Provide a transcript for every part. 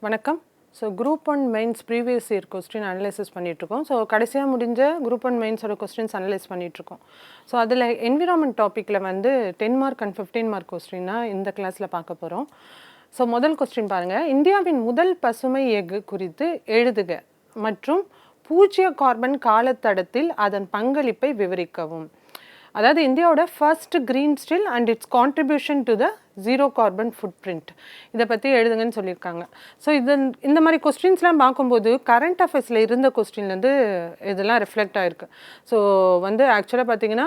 வணக்கம். So group one mains previous year question analysis பண்ணிகிட்ருக்கோம். So கடைசியாக முடிஞ்ச குரூப் ஒன் மெயின்ஸோட கொஸ்டின்ஸ் அனலைஸ் பண்ணிகிட்ருக்கோம். ஸோ அதில் என்விரான்மெண்ட் டாப்பிக்கில் வந்து 10 மார்க் அண்ட் 15 மார்க் கொஸ்டின்னா இந்த கிளாஸில் பார்க்க போகிறோம். ஸோ முதல் கொஸ்டின் பாருங்கள். இந்தியாவின் முதல் பசுமை எஃகு குறித்து எழுதுக மற்றும் பூஜ்ஜிய கார்பன் காலத்தடத்தில் அதன் பங்களிப்பை விவரிக்கவும். அதாவது இந்தியாவோட first green steel and it's contribution to the zero carbon food print இதை பற்றி எழுதுங்கன்னு சொல்லியிருக்காங்க. ஸோ இந்த மாதிரி கொஸ்டின்ஸ்லாம் பார்க்கும்போது கரண்ட் அஃபேர்ஸில் இருந்த கொஸ்டின்லேருந்து இதெல்லாம் ரிஃப்ளெக்ட் ஆகிருக்கு. ஸோ வந்து ஆக்சுவலாக பார்த்தீங்கன்னா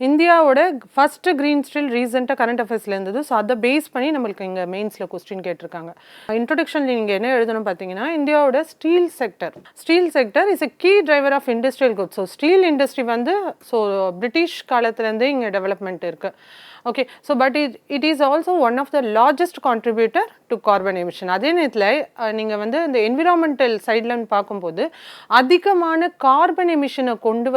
இந்தியாவோட ஃபஸ்ட்டு க்ரீன் ஸ்டீல் ரீசெண்டாக கரண்ட் அஃபேர்ஸில் இருந்தது. ஸோ அதை பேஸ் பண்ணி நம்மளுக்கு இங்கே மெயின்ஸில் கொஸ்டின் கேட்டிருக்காங்க. இன்ட்ரொடக்ஷனில் நீங்கள் என்ன எழுதணும் பார்த்தீங்கன்னா, இந்தியாவோட steel sector is a key driver of industrial growth. So steel industry வந்து ஸோ பிரிட்டிஷ் காலத்துலேருந்தே இங்கே டெவலப்மெண்ட் இருக்குது. Okay, so but it is also one of the largest contributor to carbon emission. அதே நேரத்தில் நீங்கள் வந்து இந்த என்விரான்மெண்டல் சைட்லன்னு பார்க்கும்போது அதிகமான கார்பன் எமிஷனை கொண்டு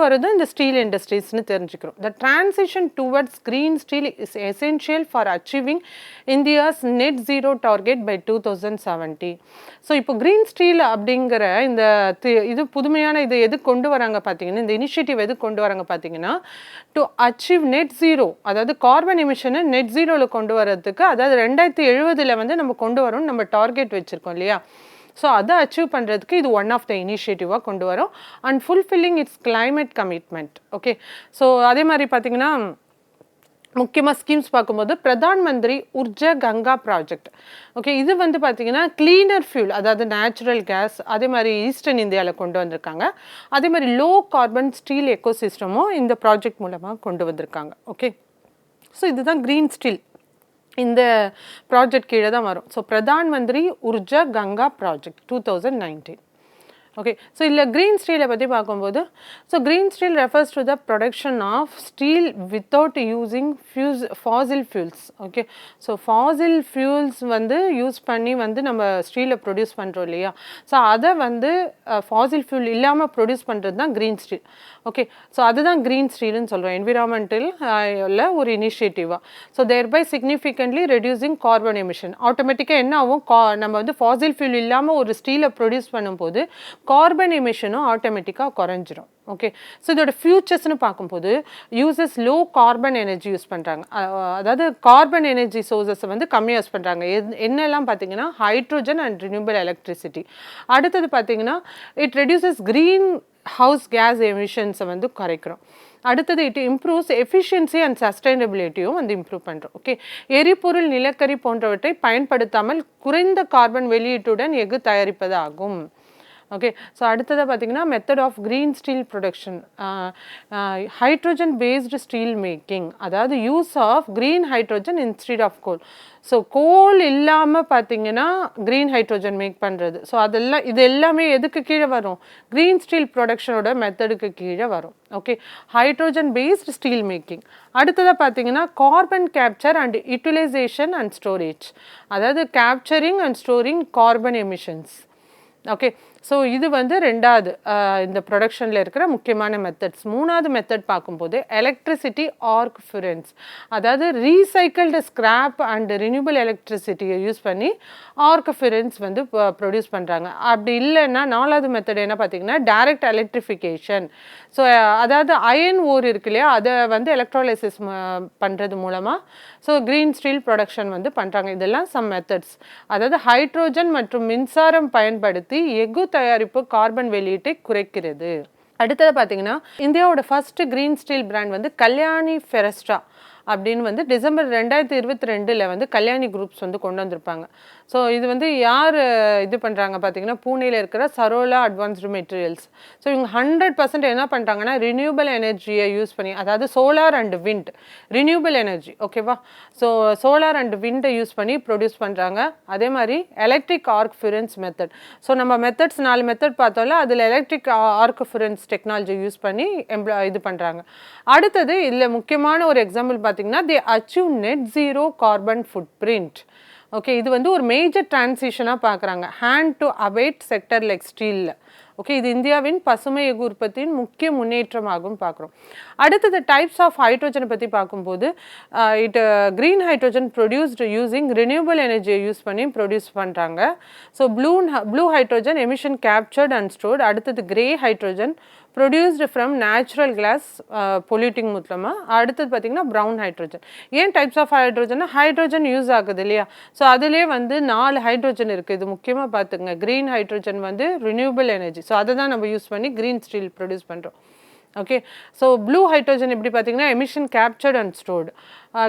வரதும் இந்த ஸ்டீல் இண்டஸ்ட்ரீஸ்னு தெரிஞ்சுக்கிறோம். The transition towards green steel is essential for achieving India's net zero target by 2070. So இப்போ கிரீன் ஸ்டீல் அப்படிங்கிற இந்த இது புதுமையான இது எது கொண்டு வராங்க பார்த்தீங்கன்னா, இந்த இனிஷியேட்டிவ் எது கொண்டு வராங்க பார்த்தீங்கன்னா, டு அச்சீவ் நெட் ஜீரோ, அதாவது கார்பன் எமிஷனை நெட் ஜீரோவில் கொண்டு வரதுக்கு, அதாவது 2070 வந்து நம்ம கொண்டு வரோம்னு நம்ம டார்கெட் வச்சுருக்கோம் இல்லையா. ஸோ அதை அச்சீவ் பண்ணுறதுக்கு இது ஒன் ஆஃப் த இனிஷியேட்டிவாக கொண்டு வரோம். And fulfilling it's climate commitment. Okay, so அதே மாதிரி பார்த்தீங்கன்னா முக்கியமாக ஸ்கீம்ஸ் பார்க்கும்போது பிரதான் மந்திரி உர்ஜா கங்கா ப்ராஜெக்ட். ஓகே, இது வந்து பார்த்தீங்கன்னா கிளீனர் ஃபியூல், அதாவது நேச்சுரல் கேஸ், அதே மாதிரி ஈஸ்டர்ன் இந்தியாவில் கொண்டு வந்திருக்காங்க. அதே மாதிரி லோ கார்பன் ஸ்டீல் எக்கோசிஸ்டமும் இந்த ப்ராஜெக்ட் மூலமாக கொண்டு வந்திருக்காங்க. ஓகே, ஸோ இதுதான் க்ரீன் ஸ்டீல் இந்த ப்ராஜெக்ட் கீழே தான் வரும். So Pradhan Mantri Urja Ganga project 2019. Okay, so இல்லை க்ரீன் ஸ்டீலை பற்றி பார்க்கும்போது, so green steel refers to the production of steel without using fossil fuels. Okay, so fossil fuels வந்து யூஸ் பண்ணி வந்து நம்ம ஸ்டீலை ப்ரொடியூஸ் பண்ணுறோம் இல்லையா. ஸோ அதை வந்து ஃபாசில் ஃபியூல் இல்லாமல் ப்ரொடியூஸ் பண்ணுறது தான் க்ரீன் ஸ்டீல். ஓகே, ஸோ அதுதான் க்ரீன் ஸ்டீல்னு சொல்கிறோம் என்விரான்மெண்டல் உள்ள ஒரு இனிஷியேட்டிவாக. So thereby significantly reducing carbon emission. ஆட்டோமேட்டிக்காக என்ன ஆகும், நம்ம வந்து ஃபாசில் ஃபியூல் இல்லாமல் ஒரு ஸ்டீலை ப்ரொடியூஸ் பண்ணும்போது கார்பன் எமிஷனும் ஆட்டோமேட்டிக்காக குறைஞ்சிரும். ஓகே, ஸோ இதோட ஃபியூச்சர்ஸ்னு பார்க்கும்போது uses low carbon energy use பண்ணுறாங்க. அதாவது கார்பன் எனர்ஜி சோர்ஸஸை வந்து கம்மியாக யூஸ் பண்ணுறாங்க. என்னெல்லாம் பார்த்தீங்கன்னா ஹைட்ரோஜன் அண்ட் ரினியூபிள் எலக்ட்ரிசிட்டி. அடுத்தது பார்த்தீங்கன்னா it reduces green house gas எமிஷன்ஸை வந்து குறைக்கிறோம். அடுத்தது இட் இம்ப்ரூவ்ஸ் எஃபிஷியன்சி அண்ட் சஸ்டைனபிலிட்டியும் வந்து இம்ப்ரூவ் பண்ணுறோம். ஓகே, எரிபொருள், நிலக்கரி போன்றவற்றை பயன்படுத்தாமல் குறைந்த கார்பன் வெளியீட்டுடன் எஃகு தயாரிப்பது ஆகும். ஓகே, ஸோ அடுத்ததாக பார்த்தீங்கன்னா method of green steel production, hydrogen based steel making, அதாவது use of green hydrogen instead of coal. So coal இல்லாமல் பார்த்தீங்கன்னா க்ரீன் ஹைட்ரோஜன் மேக் பண்ணுறது. ஸோ இது எல்லாமே எதுக்கு கீழே வரும், க்ரீன் ஸ்டீல் ப்ரொடக்ஷனோட மெத்தடுக்கு கீழே வரும். Okay, hydrogen based steel making. அடுத்ததாக பார்த்தீங்கன்னா carbon capture and utilisation and storage, அதாவது capturing and storing carbon emissions. Okay, so இது வந்து ரெண்டாவது இந்த ப்ரொடக்ஷனில் இருக்கிற முக்கியமான மெத்தட்ஸ். மூணாவது மெத்தட் பார்க்கும்போது எலக்ட்ரிசிட்டி ஆர்க் ஃபியூரன்ஸ், அதாவது ரீசைக்கிள்டு ஸ்கிராப் அண்ட் ரினியூபிள் எலக்ட்ரிசிட்டியை யூஸ் பண்ணி ஆர்க் ஃபியூரன்ஸ் வந்து ப்ரொடியூஸ் பண்ணுறாங்க. அப்படி இல்லைன்னா நாலாவது மெத்தட் என்ன பார்த்தீங்கன்னா டைரக்ட் எலக்ட்ரிஃபிகேஷன். ஸோ அதாவது அயன் ஓர் இருக்கு இல்லையா, அதை வந்து எலக்ட்ரோலைசிஸ் பண்ணுறது மூலமாக ஸோ க்ரீன் ஸ்டீல் ப்ரொடக்ஷன் வந்து பண்ணுறாங்க. இதெல்லாம் சம் மெத்தட்ஸ். அதாவது ஹைட்ரோஜன் மற்றும் மின்சாரம் பயன்படுத்தி எஃகு தயாரிப்பு கார்பன் வெளியீட்டை குறைக்கிறது. அடுத்தது பார்த்தீங்கன்னா இந்தியாவோட ஃபர்ஸ்ட் க்ரீன் ஸ்டீல் பிராண்ட் வந்து கல்யாணி ஃபெரஸ்ட்ரா அப்படின்னு வந்து டிசம்பர் 2022 வந்து கல்யாணி குரூப்ஸ் வந்து கொண்டு வந்திருப்பாங்க. ஸோ இது வந்து யார் இது பண்ணுறாங்க பார்த்தீங்கன்னா, பூனேயில் இருக்கிற சரோலா அட்வான்ஸ்டு மெட்டீரியல்ஸ். ஸோ இவங்க 100% என்ன பண்ணுறாங்கன்னா ரினியூபிள் எனர்ஜியை யூஸ் பண்ணி, அதாவது solar and wind, renewable energy. ஓகேவா, ஸோ சோலார் அண்ட் விண்டை யூஸ் பண்ணி ப்ரொடியூஸ் பண்ணுறாங்க. அதே மாதிரி எலக்ட்ரிக் ஆர்க் ஃபியூரன்ஸ் மெத்தட். ஸோ நம்ம மெத்தட்ஸ் 4 மெத்தட் பார்த்தோம்ல, அதில் எலக்ட்ரிக் ஆர்க் ஃபியூரன்ஸ் டெக்னாலஜி யூஸ் பண்ணி இது பண்ணுறாங்க. அடுத்தது இதில் முக்கியமான ஒரு எக்ஸாம்பிள் பார்த்தீங்கன்னா they achieve net zero carbon footprint. Okay, இது வந்து ஒரு மேஜர் டிரான்சிஷனாக பார்க்குறாங்க hard to abate sector like ஸ்டீலில். ஓகே, இது இந்தியாவின் பசுமை எஃகு உற்பத்தியின் முக்கிய முன்னேற்றமாகவும் பார்க்குறோம். அடுத்தது டைப்ஸ் ஆஃப் ஹைட்ரோஜனை பற்றி பார்க்கும்போது green hydrogen produced using renewable எனர்ஜியை யூஸ் பண்ணி ப்ரொடியூஸ் பண்ணுறாங்க. So blue hydrogen emission captured and stored. அடுத்தது grey hydrogen produced from natural gas polluting மூலமாக. அடுத்தது பார்த்திங்கன்னா ப்ரௌன் ஹைட்ரோஜன். ஏன் டைப்ஸ் ஆஃப் ஹைட்ரோஜன்னா ஹைட்ரோஜன் யூஸ் ஆகுது இல்லையா? ஸோ அதிலே வந்து 4 ஹைட்ரோஜன் இருக்குது. இது முக்கியமாக பார்த்துங்க. க்ரீன் ஹைட்ரோஜன் வந்து ரினியூவபிள் எனர்ஜி. ஸோ அதை தான் நம்ம யூஸ் பண்ணி க்ரீன் ஸ்டீல் ப்ரொடியூஸ் பண்ணுறோம். ஓகே, ஸோ ப்ளூ ஹைட்ரோஜன் எப்படி பார்த்தீங்கன்னா emission captured and stored.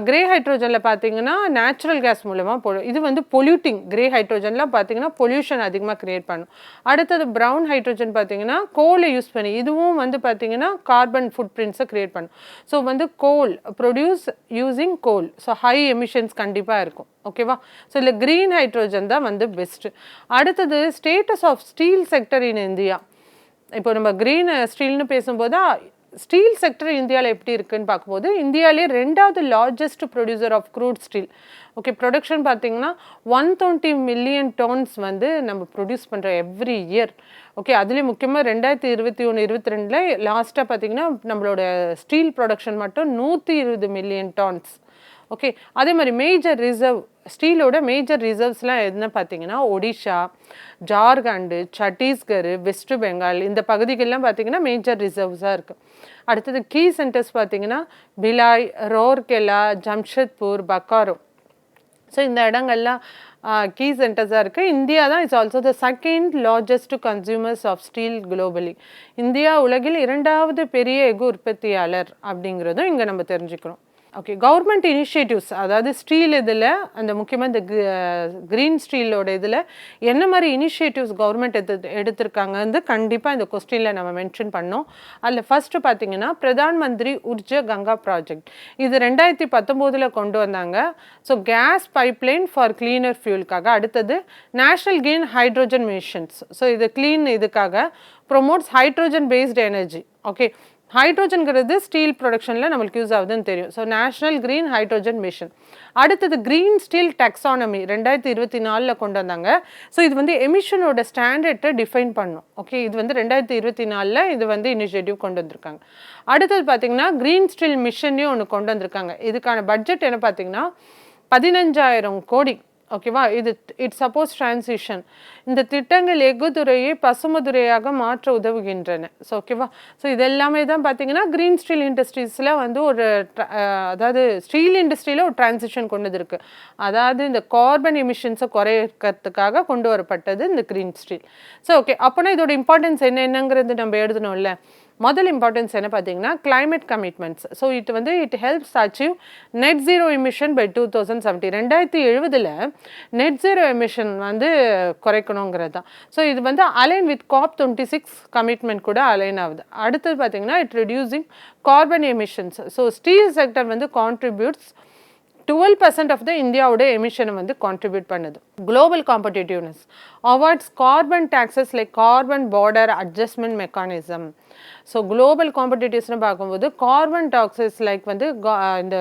Grey ஹைட்ரோஜனில் பார்த்தீங்கன்னா நேச்சுரல் கேஸ் மூலமாக இது வந்து பொல்யூட்டிங். கிரே ஹைட்ரோஜன்லாம் பார்த்தீங்கன்னா பொல்யூஷன் அதிகமாக க்ரியேட் பண்ணும். அடுத்தது ப்ரௌன் ஹைட்ரோஜன் பார்த்தீங்கன்னா கோலை யூஸ் பண்ணி இதுவும் வந்து பார்த்தீங்கன்னா கார்பன் ஃபுட் பிரிண்ட்ஸை க்ரியேட் பண்ணும். ஸோ வந்து கோல் ப்ரொடியூஸ் யூஸிங் கோல். ஸோ ஹை எமிஷன்ஸ் கண்டிப்பாக இருக்கும். ஓகேவா? ஸோ இல்லை க்ரீன் ஹைட்ரோஜன் தான் வந்து பெஸ்ட்டு. அடுத்தது status of steel sector in India. இப்போ நம்ம க்ரீன் ஸ்டீல்னு பேசும்போது ஸ்டீல் செக்டர் இந்தியாவில் எப்படி இருக்குன்னு பார்க்கும்போது இந்தியாவிலே 2வது largest producer of crude steel. Okay, production பார்த்தீங்கன்னா 120 மில்லியன் டோன்ஸ் வந்து நம்ம ப்ரொடியூஸ் பண்ணுறோம் எவ்ரி இயர். ஓகே, அதுலேயும் முக்கியமாக 2021-22 லாஸ்ட்டாக பார்த்தீங்கன்னா நம்மளோட ஸ்டீல் ப்ரொடக்ஷன் மட்டும் 120 மில்லியன் டான்ஸ். ஓகே, அதே மாதிரி மேஜர் ரிசர்வ் ஸ்டீலோட மேஜர் ரிசர்வ்ஸ்லாம் எதுன்னு பார்த்தீங்கன்னா ஒடிஷா, ஜார்க்கண்டு, சத்தீஸ்கர், வெஸ்ட் பெங்கால் இந்த பகுதிகளெலாம் பார்த்தீங்கன்னா மேஜர் ரிசர்வ்ஸாக இருக்குது. அடுத்தது கீ சென்டர்ஸ் பார்த்தீங்கன்னா பிலாய், ரூர்கேலா, ஜம்ஷெட்பூர், பக்காரோ. ஸோ இந்த இடங்கள்லாம் கீ சென்டர்ஸாக இருக்குது. இந்தியா தான் it's also the second largest consumers of steel globally. இந்தியா உலகில் 2வது பெரிய எஃகு உற்பத்தியாளர் அப்படிங்கிறதும் இங்கே நம்ம தெரிஞ்சுக்கிறோம். ஓகே, கவர்மெண்ட் இனிஷியேட்டிவ்ஸ் அதாவது ஸ்டீல் இதில் அந்த முக்கியமாக இந்த க்ரீன் ஸ்டீலோட இதில் என்ன மாதிரி இனிஷியேட்டிவ்ஸ் கவர்மெண்ட் எடுத்திருக்காங்க கண்டிப்பாக இந்த கொஸ்டினில் நம்ம மென்ஷன் பண்ணோம். அதில் ஃபஸ்ட்டு பார்த்தீங்கன்னா பிரதான் மந்திரி உர்ஜா கங்கா ப்ராஜெக்ட். இது 2019 கொண்டு வந்தாங்க. So gas pipeline for cleaner ஃபியூலுக்காக. அடுத்தது national green hydrogen missions. So இது க்ளீன் இதுக்காக promotes hydrogen based energy. Okay, ஹைட்ரோஜன்கிறது ஸ்டீல் ப்ரொடக்ஷனில் நம்மளுக்கு யூஸ் ஆகுதுன்னு தெரியும். So national green hydrogen mission. அடுத்தது க்ரீன் ஸ்டீல் டெக்ஸானமி 2024 கொண்டு வந்தாங்க. ஸோ இது வந்து எமிஷனோட ஸ்டாண்டர்டை டிஃபைன் பண்ணும். ஓகே, இது வந்து 2024 இது வந்து இனிஷியேட்டிவ் கொண்டு வந்திருக்காங்க. அடுத்தது பார்த்தீங்கன்னா க்ரீன் ஸ்டீல் மிஷனையும் ஒன்று கொண்டு வந்திருக்காங்க. இதுக்கான பட்ஜெட் என்ன பார்த்தீங்கன்னா 15,000 கோடி. ஓகேவா? It suppose transition. இந்த திட்டங்கள் எஃகு துறையை பசுமதுறையாக மாற்ற உதவுகின்றன. ஸோ ஓகேவா? ஸோ இதெல்லாமே தான் பார்த்தீங்கன்னா க்ரீன் ஸ்டீல் இண்டஸ்ட்ரீஸில் வந்து அதாவது ஸ்டீல் இண்டஸ்ட்ரியில் ஒரு டிரான்சிஷன் கொண்டு வந்திருக்கு. அதாவது இந்த கார்பன் எமிஷன்ஸை குறைக்கிறதுக்காக கொண்டு வரப்பட்டது இந்த க்ரீன் ஸ்டீல். ஸோ ஓகே, அப்போனா இதோட இம்பார்ட்டன்ஸ் என்னங்கிறது நம்ம எழுதணும்ல. முதல் இம்பார்ட்டன்ஸ் என்ன பார்த்தீங்கன்னா climate commitments. So it helps achieve net zero emission by 2070. 2070 net zero emission வந்து குறைக்கணுங்கிறது தான். ஸோ இது வந்து அலைன் வித் COP26 கமிட்மெண்ட் கூட அலைன் ஆகுது. அடுத்தது பார்த்தீங்கன்னா it reducing carbon emissions. So steel sector வந்து கான்ட்ரிபியூட்ஸ் 12% ஆஃப் த இந்தியாவோட எமிஷனை வந்து கான்ட்ரிபியூட் பண்ணுது. Global competitiveness awards carbon taxes like carbon border adjustment mechanism. So global காம்படிட்டிவ்ஸ்னு பார்க்கும்போது கார்பன் டாக்ஸஸ் லைக் வந்து இந்த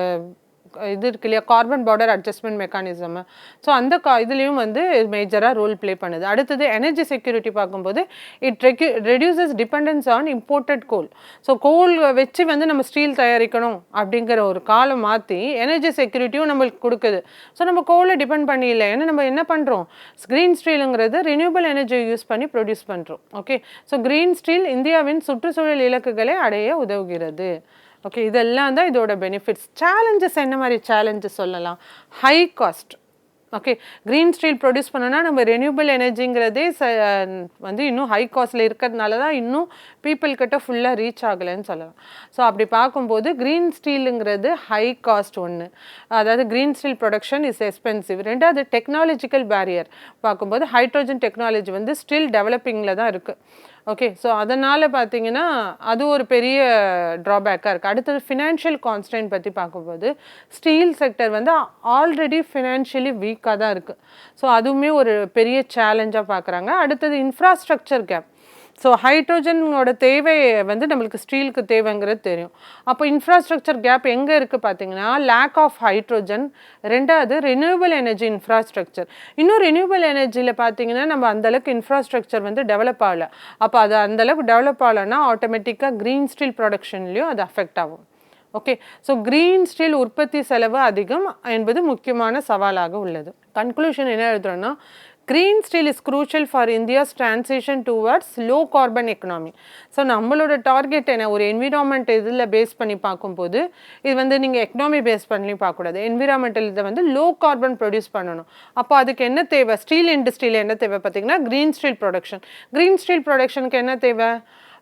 இது இருக்கு இல்லையா carbon border adjustment mechanism. So அந்த இதுலேயும் வந்து மேஜராக ரோல் ப்ளே பண்ணுது. அடுத்தது எனர்ஜி செக்யூரிட்டி பார்க்கும்போது it reduces dependence on imported coal. So coal வச்சு வந்து நம்ம ஸ்டீல் தயாரிக்கணும் அப்படிங்கிற ஒரு காலம் மாற்றி எனர்ஜி செக்யூரிட்டியும் நம்மளுக்கு கொடுக்குது. ஸோ நம்ம கோலை டிபெண்ட் பண்ணி இல்லை. ஏன்னா நம்ம என்ன பண்ணுறோம், க்ரீன் ஸ்டீலுங்கிறது ரினியூவபிள் எனர்ஜியை யூஸ் பண்ணி ப்ரொடியூஸ் பண்ணுறோம். ஓகே, ஸோ க்ரீன் ஸ்டீல் இந்தியாவின் சுற்றுச்சூழல் இலக்குகளை அடைய உதவுகிறது. ஓகே, இதெல்லாம் தான் இதோட பெனிஃபிட்ஸ். சேலஞ்சஸ் என்ன மாதிரி சேலஞ்சஸ் சொல்லலாம்? High cost. Okay, green steel produce பண்ணோன்னா நம்ம ரெனியூபிள் எனர்ஜிங்கிறதே வந்து இன்னும் ஹை காஸ்ட்டில் இருக்கிறதுனால தான் இன்னும் பீப்புள்கிட்ட ஃபுல்லாக ரீச் ஆகலைன்னு சொல்லலாம். ஸோ அப்படி பார்க்கும்போது க்ரீன் ஸ்டீலுங்கிறது ஹை காஸ்ட் ஒன்று. அதாவது green steel production is expensive. ரெண்டாவது டெக்னாலஜிக்கல் பேரியர் பார்க்கும்போது ஹைட்ரோஜன் டெக்னாலஜி வந்து ஸ்டில் டெவலப்பிங்கில் தான் இருக்குது. ஓகே, ஸோ அதனால் பார்த்தீங்கன்னா அது ஒரு பெரிய ட்ராபேக்காக இருக்குது. அடுத்தது ஃபினான்ஷியல் கான்ஸ்டன்ட் பற்றி பார்க்கும்போது ஸ்டீல் செக்டர் வந்து ஆல்ரெடி ஃபினான்ஷியலி வீக்காக தான் இருக்குது. ஸோ அதுவுமே ஒரு பெரிய சேலஞ்சாக பார்க்குறாங்க. அடுத்தது இன்ஃப்ராஸ்ட்ரக்சர் கேப். ஸோ ஹைட்ரோஜனோட தேவை வந்து நம்மளுக்கு ஸ்டீலுக்கு தேவைங்கிறது தெரியும். அப்போ இன்ஃப்ராஸ்ட்ரக்சர் கேப் எங்கே இருக்குது பார்த்தீங்கன்னா, லேக் ஆஃப் ஹைட்ரோஜன். ரெண்டாவது ரினியூவபிள் எனர்ஜி இன்ஃப்ராஸ்ட்ரக்சர். இன்னும் ரினியூவபிள் எனர்ஜியில் பார்த்தீங்கன்னா நம்ம அந்தளவுக்கு இன்ஃப்ராஸ்ட்ரக்சர் வந்து டெவலப் ஆகலை. அப்போ அது அந்தளவுக்கு டெவலப் ஆகலைன்னா ஆட்டோமேட்டிக்காக க்ரீன் ஸ்டீல் ப்ரொடக்ஷன்லேயும் அது அஃபெக்ட் ஆகும். ஓகே, ஸோ க்ரீன் ஸ்டீல் உற்பத்தி செலவு அதிகம் என்பது முக்கியமான சவாலாக உள்ளது. கன்க்ளூஷன் என்ன எழுதுறோன்னா, green steel is crucial for India's transition towards low carbon economy. So நம்மளோட டார்கெட் என்ன, ஒரு என்விரான்மெண்ட் இதில் பேஸ் பண்ணி பார்க்கும்போது இது வந்து நீங்கள் எக்கனாமி பேஸ் பண்ணி பார்க்கக்கூடாது. என்விரான்மெண்டல் இதை வந்து லோ கார்பன் ப்ரொடியூஸ் பண்ணணும். அப்போ அதுக்கு என்ன தேவை, ஸ்டீல் இண்டஸ்ட்ரியில் என்ன தேவை பார்த்தீங்கன்னா green steel production. Green steel ப்ரொடக்ஷனுக்கு என்ன தேவை,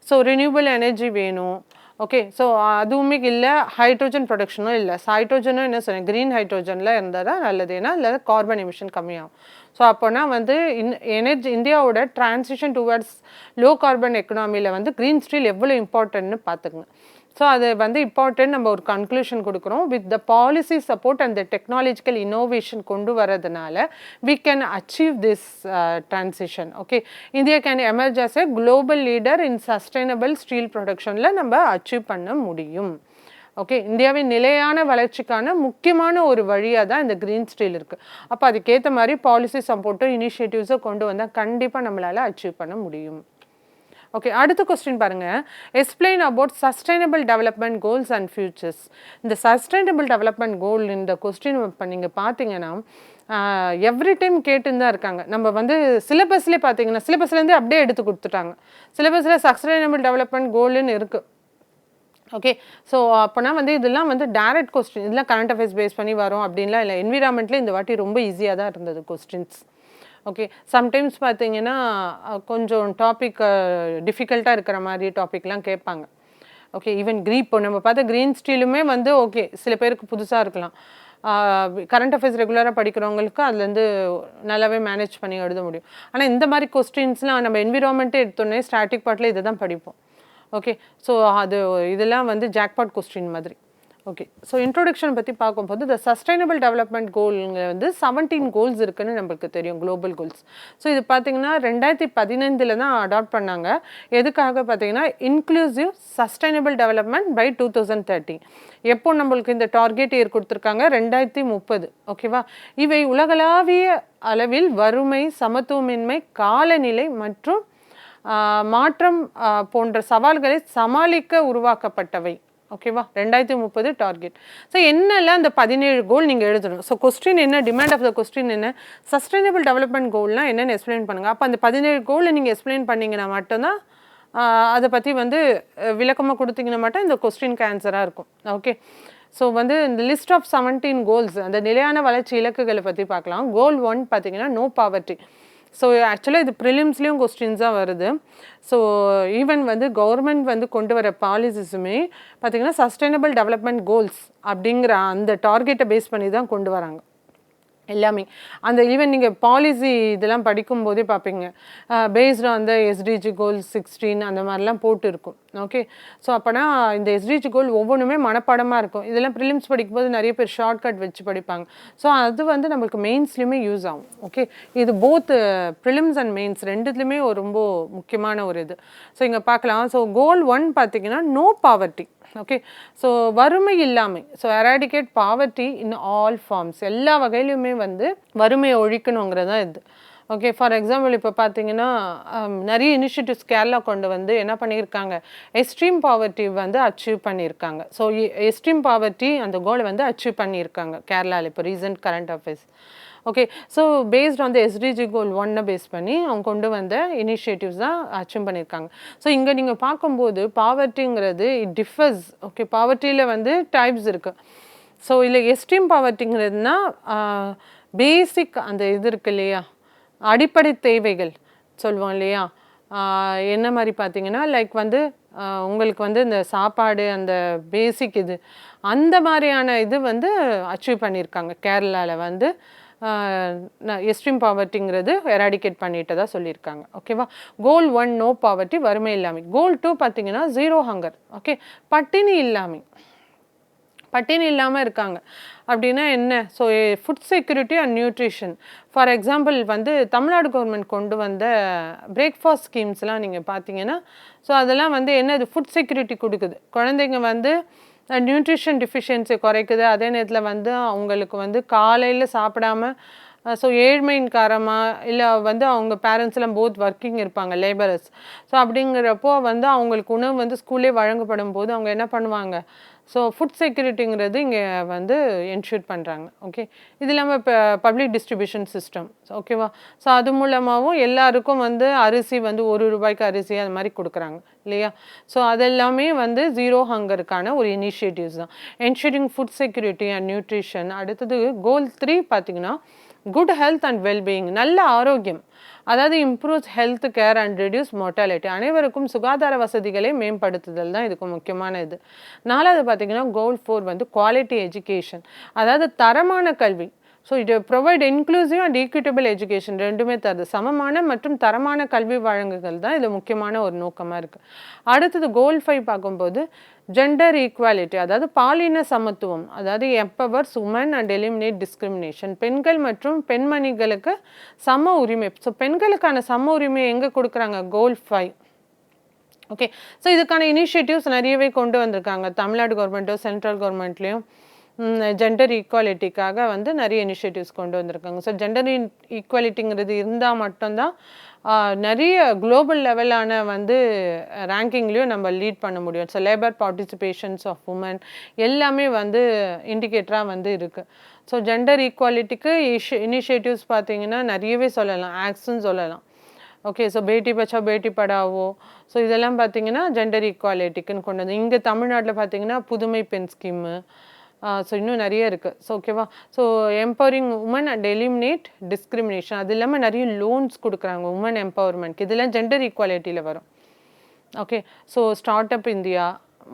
ஸோ ரினியூவபிள் எனர்ஜி வேணும். ஓகே, ஸோ அதுவுமே இல்லை, ஹைட்ரோஜன் ப்ரொடக்ஷனும் இல்லை. ஹைட்ரோஜனும் என்ன சொன்னேன், க்ரீன் ஹைட்ரோஜனில் இருந்தால் தான் நல்லது, ஏன்னா இல்லை கார்பன் எமிஷன் கம்மியாகும். ஸோ அப்போனா வந்து எனர்ஜி இந்தியாவோட டிரான்சிஷன் டுவர்ட்ஸ் லோ கார்பன் எக்கனாமியில் வந்து க்ரீன் ஸ்டீல் எவ்வளோ இம்பார்ட்டன்ட்னு பார்த்துக்குங்க. ஸோ அது வந்து இம்பார்ட்டன்ட் நம்ம ஒரு கன்க்ளூஷன் கொடுக்குறோம். With the policy support and the technological innovation கொண்டு வரதுனால we can achieve this transition. Okay, India can emerge as a global leader in sustainable steel ப்ரொடக்ஷனில் நம்ம அச்சீவ் பண்ண முடியும். ஓகே, இந்தியாவின் நிலையான வளர்ச்சிக்கான முக்கியமான ஒரு வழியாக தான் இந்த க்ரீன் ஸ்டீல் இருக்குது. அப்போ அதுக்கேற்ற மாதிரி பாலிசி சப்போர்ட்டும் இனிஷியேட்டிவ்ஸை கொண்டு வந்தால் கண்டிப்பாக நம்மளால் அச்சீவ் பண்ண முடியும். ஓகே, அடுத்த கொஸ்டின் பாருங்கள். Explain about sustainable development goals and futures. இந்த சஸ்டைனபிள் டெவலப்மெண்ட் கோல் இந்த கொஸ்டின் இப்போ நீங்கள் பார்த்தீங்கன்னா எவ்ரி டைம் கேட்டுன்னு தான் இருக்காங்க. நம்ம வந்து சிலபஸ்லேயே பார்த்தீங்கன்னா சிலபஸ்லேருந்தே அப்படியே எடுத்து கொடுத்துட்டாங்க. சிலபஸில் சஸ்டைனபிள் டெவலப்மெண்ட் கோல்னு இருக்குது. ஓகே, ஸோ அப்போனா வந்து இதெல்லாம் வந்து டைரக்ட் கொஸ்டின், இதெல்லாம் கரண்ட் அஃபேர்ஸ் பேஸ் பண்ணி வரும் அப்படின்லாம் இல்லை. என்விரான்மெண்ட்டில் இந்த வாட்டி ரொம்ப ஈஸியாக தான் இருந்தது கொஸ்டின்ஸ். ஓகே, சம்டைம்ஸ் பார்த்தீங்கன்னா கொஞ்சம் டாபிக் டிஃபிகல்ட்டாக இருக்கிற மாதிரி டாபிக்லாம் கேட்பாங்க. ஓகே, ஈவன் இப்போ நம்ம பார்த்த க்ரீன் ஸ்டீலுமே வந்து ஓகே சில பேருக்கு புதுசாக இருக்கலாம். கரண்ட் அஃபேர்ஸ் ரெகுலராக படிக்கிறவங்களுக்கு அதுலேருந்து நல்லாவே மேனேஜ் பண்ணி எழுத முடியும். ஆனால் இந்த மாதிரி கொஸ்டின்ஸ்லாம் நம்ம என்விரான்மெண்ட்டே எடுத்தோடனே ஸ்டாட்டிக் பார்ட்டில் இதை தான் படிப்போம். ஓகே, ஸோ அது இதெல்லாம் வந்து ஜாக்பாட் கொஸ்டின் மாதிரி. ஓகே, ஸோ இன்ட்ரோடக்ஷன் பற்றி பார்க்கும்போது த சஸ்டைனபிள் டெவலப்மெண்ட் கோல்ங்க வந்து 17 கோல்ஸ் இருக்குன்னு நம்மளுக்கு தெரியும், குளோபல் கோல்ஸ். ஸோ இது பார்த்தீங்கன்னா 2015 தான் அடாப்ட் பண்ணாங்க. எதுக்காக பார்த்தீங்கன்னா இன்க்ளூசிவ் சஸ்டைனபிள் டெவலப்மெண்ட் பை 2030. எப்போ நம்மளுக்கு இந்த டார்கெட் கொடுத்துருக்காங்க 2030. ஓகேவா, இவை உலகளாவிய அளவில் வறுமை, சமத்துவமின்மை, காலநிலை மற்றும் மாற்றம் போன்ற சவால்களை சமாளிக்க உருவாக்கப்பட்டவை. ஓகேவா, 2030 டார்கெட். ஸோ என்னெல்லாம் அந்த 17 கோல் நீங்கள் எழுதணும். ஸோ கொஸ்டின் என்ன, டிமாண்ட் ஆஃப் த கொஸ்டின் என்ன, சஸ்டைனபிள் டெவலப்மெண்ட் கோல்னால் என்னென்னு எக்ஸ்பிளைன் பண்ணுங்கள். அப்போ அந்த 17 கோலை நீங்கள் எக்ஸ்பிளைன் பண்ணிங்கன்னா மட்டும்தான் அதை பற்றி வந்து விளக்கமாக கொடுத்தீங்கன்னா மட்டும் இந்த கொஸ்டினுக்கு ஆன்சராக இருக்கும். ஓகே, ஸோ வந்து இந்த லிஸ்ட் ஆஃப் 17 கோல்ஸ், அந்த நிலையான வளர்ச்சி இலக்குகளை பற்றி பார்க்கலாம். கோல் 1 பார்த்தீங்கன்னா நோ பாவர்ட்டி. ஸோ ஆக்சுவலாக இது ப்ரிலிம்ஸ்லேயும் கொஸ்டின்ஸாக வருது. ஸோ ஈவன் வந்து கவர்மெண்ட் வந்து கொண்டு வர பாலிசிஸுமே பார்த்திங்கன்னா சஸ்டைனபிள் டெவலப்மெண்ட் கோல்ஸ் அப்படிங்கிற அந்த டார்கெட்டை பேஸ் பண்ணி தான் கொண்டு வராங்க எல்லாமே. அந்த ஈவன் நீங்கள் பாலிசி இதெல்லாம் படிக்கும்போதே பார்ப்பீங்க, பேஸ்டு அந்த எஸ்டிஜி கோல் 16 அந்த மாதிரிலாம் போட்டு இருக்கும். ஓகே, ஸோ அப்போனா இந்த எஸ்டிஜி கோல் ஒவ்வொன்றுமே மனப்பாடமாக இருக்கும். இதெல்லாம் ப்ரிலிம்ஸ் படிக்கும்போது நிறைய பேர் ஷார்ட்கட் வச்சு படிப்பாங்க. ஸோ அது வந்து நம்மளுக்கு மெயின்ஸ்லேயுமே யூஸ் ஆகும். ஓகே, இது போத் ப்ரிலிம்ஸ் அண்ட் மெயின்ஸ் ரெண்டுத்துலேயுமே ஒரு ரொம்ப முக்கியமான ஒரு இது. ஸோ இங்கே பார்க்கலாம். ஸோ கோல் 1 பார்த்தீங்கன்னா நோ பாவர்ட்டி. ஓகே, ஸோ வறுமை இல்லாமை, so eradicate poverty in all forms, எல்லா வகையிலுமே வந்து வறுமையை ஒழிக்கணுங்கிறது தான் இது. ஓகே, ஃபார் எக்ஸாம்பிள் இப்போ பார்த்தீங்கன்னா நிறைய இனிஷியேட்டிவ்ஸ் கேரளா கொண்டு வந்து என்ன பண்ணியிருக்காங்க, எக்ஸ்ட்ரீம் பாவர்ட்டி வந்து அச்சீவ் பண்ணியிருக்காங்க. ஸோ எக்ஸ்ட்ரீம் பாவர்ட்டி அந்த கோலை வந்து அச்சீவ் பண்ணியிருக்காங்க கேரளாவில் இப்போ recent current affairs. Okay, so based on the SDG goal 1 base பண்ணி அவங்க கொண்டு வந்த இனிஷியேட்டிவ்ஸ் தான் அச்சீவ் பண்ணியிருக்காங்க. ஸோ இங்கே நீங்கள் பார்க்கும்போது பாவர்ட்டிங்கிறது இட் டிஃபர்ஸ். ஓகே, பாவர்ட்டியில் வந்து டைப்ஸ் இருக்குது. ஸோ இல்லை எக்ஸ்ட்ரீம் பாவர்ட்டிங்கிறதுனா பேசிக் அந்த இது இருக்குது இல்லையா, அடிப்படை தேவைகள் சொல்லுவோம் இல்லையா, என்ன மாதிரி பார்த்தீங்கன்னா லைக் வந்து உங்களுக்கு வந்து இந்த சாப்பாடு அந்த பேசிக் இது அந்த மாதிரியான இது வந்து அச்சீவ் பண்ணியிருக்காங்க கேரளாவில் வந்து. எக்ஸ்ட்ரீம் பாவர்ட்டிங்கிறது எராடிகேட் பண்ணிட்டதா சொல்லியிருக்காங்க. ஓகேவா, கோல் 1 நோ பாவர்ட்டி, வறுமை இல்லாமை. கோல் 2 பார்த்தீங்கன்னா 0 ஹங்கர். ஓகே, பட்டினி இல்லாமை. பட்டினி இல்லாமல் இருக்காங்க. அப்படின்னா என்ன? So food security and nutrition. For example வந்து தமிழ்நாடு கவர்மெண்ட் கொண்டு வந்த பிரேக்ஃபாஸ்ட் ஸ்கீம்ஸ்லாம் நீங்கள் பார்த்தீங்கன்னா, ஸோ அதெல்லாம் வந்து என்னது ஃபுட் செக்யூரிட்டி கொடுக்குது. குழந்தைங்க வந்து நியூட்ரிஷன் டிஃபிஷியன்சி குறைக்குது. அதே நேரத்தில் வந்து அவங்களுக்கு வந்து காலையில் சாப்பிடாம ஸோ ஏழ்மையின் காரணமாக இல்லை வந்து அவங்க பேரண்ட்ஸ்லாம் போத் ஒர்க்கிங் இருப்பாங்க, லேபரர்ஸ். ஸோ அப்படிங்கிறப்போ வந்து அவங்களுக்கு உணவு வந்து ஸ்கூல்லே வழங்கப்படும் போது அவங்க என்ன பண்ணுவாங்க? ஸோ ஃபுட் செக்யூரிட்டிங்கிறது இங்கே வந்து என்ஷூர் பண்ணுறாங்க. ஓகே, இது இல்லாமல் இப்போ பப்ளிக் டிஸ்ட்ரிபியூஷன் சிஸ்டம், ஓகேவா? ஸோ அது மூலமாகவும் எல்லாருக்கும் வந்து அரிசி வந்து ₹1 அரிசி அது மாதிரி கொடுக்குறாங்க இல்லையா? ஸோ அதெல்லாமே வந்து ஜீரோ ஹங்கருக்கான ஒரு இனிஷியேட்டிவ்ஸ் தான். Ensuring food security and nutrition. அடுத்தது கோல் 3 பார்த்தீங்கன்னா குட் ஹெல்த் அண்ட் வெல்பீயிங், நல்ல ஆரோக்கியம். அதாவது improves health care and reduce mortality. அனைவருக்கும் சுகாதார வசதிகளை மேம்படுத்துதல் தான் இதுக்கு முக்கியமான இது. 4வது பார்த்தீங்கன்னா கோல் 4 வந்து குவாலிட்டி எஜுகேஷன், அதாவது தரமான கல்வி. ஸோ இது provide inclusive and equitable education, ரெண்டுமே தருது. சமமான மற்றும் தரமான கல்வி வழங்குதல் தான் இது முக்கியமான ஒரு நோக்கமாக இருக்குது. அடுத்தது கோல் 5 பார்க்கும்போது ஜெண்டர் ஈக்குவாலிட்டி, அதாவது பாலின சமத்துவம், அதாவது empowers women and eliminate discrimination. பெண்கள் மற்றும் பெண்மணிகளுக்கு சம உரிமை. ஸோ பெண்களுக்கான சம உரிமை எங்கே கொடுக்குறாங்க? கோல் 5. ஓகே, ஸோ இதுக்கான இனிஷியேட்டிவ்ஸ் நிறையவே கொண்டு வந்திருக்காங்க. தமிழ்நாடு கவர்மெண்ட்டோ சென்ட்ரல் கவர்மெண்ட்லேயும் ஜெண்டர் ஈக்குவாலிட்டிக்காக வந்து நிறைய இனிஷியேட்டிவ்ஸ் கொண்டு வந்திருக்காங்க. ஸோ ஜெண்டர் ஈக்குவாலிட்டிங்கிறது இருந்தால் மட்டும்தான் நிறைய குளோபல் லெவலான வந்து ரேங்கிங்லேயும் நம்ம லீட் பண்ண முடியும். So labour participations of women எல்லாமே வந்து இண்டிகேட்டராக வந்து இருக்குது. ஸோ ஜெண்டர் ஈக்குவாலிட்டிக்கு இனிஷியேட்டிவ்ஸ் பார்த்தீங்கன்னா நிறையவே சொல்லலாம், ஆக்ட்ஸ்ன்னு சொல்லலாம். ஓகே, ஸோ பேட்டி பச்சாவோ பேட்டி படாவோ, ஸோ இதெல்லாம் பார்த்தீங்கன்னா ஜெண்டர் ஈக்குவாலிட்டிக்குன்னு கொண்டு வந்து. இங்கே தமிழ்நாட்டில் பார்த்தீங்கன்னா புதுமை பெண் ஸ்கீமு, ஸோ இன்னும் நிறைய இருக்குது. ஸோ ஓகேவா? So empowering women and eliminate discrimination. அது இல்லாமல் நிறைய லோன்ஸ் கொடுக்குறாங்க உமன் எம்பவர்மெண்ட்க்கு. இதெல்லாம் ஜெண்டர் ஈக்குவாலிட்டியில் வரும். Okay, so start up India,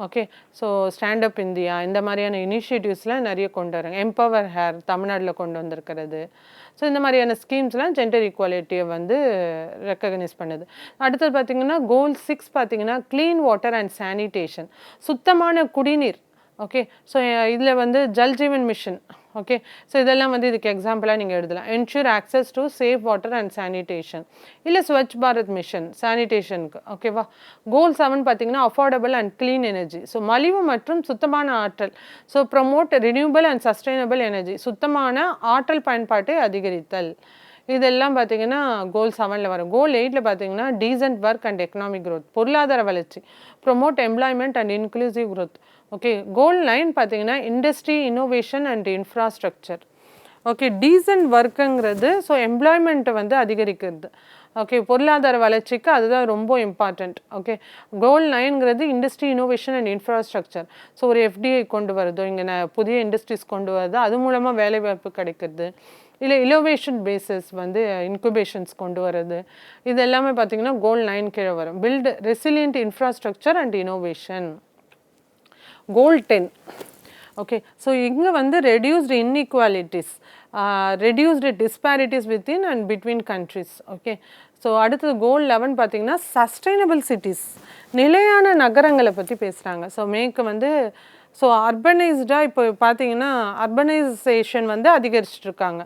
okay, so stand up India, இந்த மாதிரியான இனிஷியேட்டிவ்ஸ்லாம் நிறைய கொண்டு வராங்க. எம்பவர் ஹேர் தமிழ்நாட்டில் கொண்டு வந்திருக்கிறது. ஸோ இந்த மாதிரியான ஸ்கீம்ஸ்லாம் ஜெண்டர் ஈக்குவாலிட்டியை வந்து ரெக்கக்னைஸ் பண்ணுது. அடுத்தது பார்த்திங்கன்னா கோல் 6 பார்த்திங்கன்னா க்ளீன் வாட்டர் அண்ட் சானிடேஷன், சுத்தமான குடிநீர். ஓகே, ஸோ இதில் வந்து Jal Jeevan mission. Okay, so இதெல்லாம் வந்து இதுக்கு எக்ஸாம்பிளாக நீங்கள் எழுதலாம். Ensure access to safe water and sanitation, இல்லை ஸ்வச் பாரத் மிஷன் சானிடேஷனுக்கு. ஓகேவா? கோல் 7 பார்த்தீங்கன்னா affordable and clean energy, so மலிவு மற்றும் சுத்தமான ஆற்றல். So promote renewable and sustainable energy, சுத்தமான ஆற்றல் பயன்பாட்டை அதிகரித்தல். இதெல்லாம் பார்த்தீங்கன்னா கோல் 7ல் வரும். கோல் 8ல் பார்த்தீங்கன்னா decent work and economic growth, பொருளாதார வளர்ச்சி, promote employment and inclusive growth. Okay, goal 9 பார்த்தீங்கன்னா industry innovation and infrastructure. Okay, decent ஒர்க்குங்கிறது ஸோ எம்ப்ளாய்மெண்ட்டை வந்து அதிகரிக்கிறது. ஓகே, பொருளாதார வளர்ச்சிக்கு அதுதான் ரொம்ப இம்பார்ட்டண்ட். ஓகே, கோல் 9ங்கிறது industry innovation and infrastructure. So ஒரு எஃப்டிஐ கொண்டு வருதோ, இங்கே புதிய இண்டஸ்ட்ரீஸ் கொண்டு வருதோ, அது மூலமாக வேலைவாய்ப்பு கிடைக்கிறது, இல்லை இனோவேஷன் பேஸஸ் வந்து இன்குபேஷன்ஸ் கொண்டு வர்றது, இது எல்லாமே பார்த்திங்கன்னா கோல் 9 கீழே வரும். Build resilient infrastructure and innovation. Goal 10. Okay, so இங்கே வந்து reduced inequalities, reduced disparities within and between countries. Okay, so அடுத்தது கோல் 11 பார்த்திங்கன்னா சஸ்டைனபிள் சிட்டிஸ், நிலையான நகரங்களை பற்றி பேசுகிறாங்க. ஸோ மேற்கு வந்து ஸோ அர்பனைஸ்டாக இப்போ பார்த்தீங்கன்னா அர்பனைசேஷன் வந்து அதிகரிச்சுட்டு இருக்காங்க.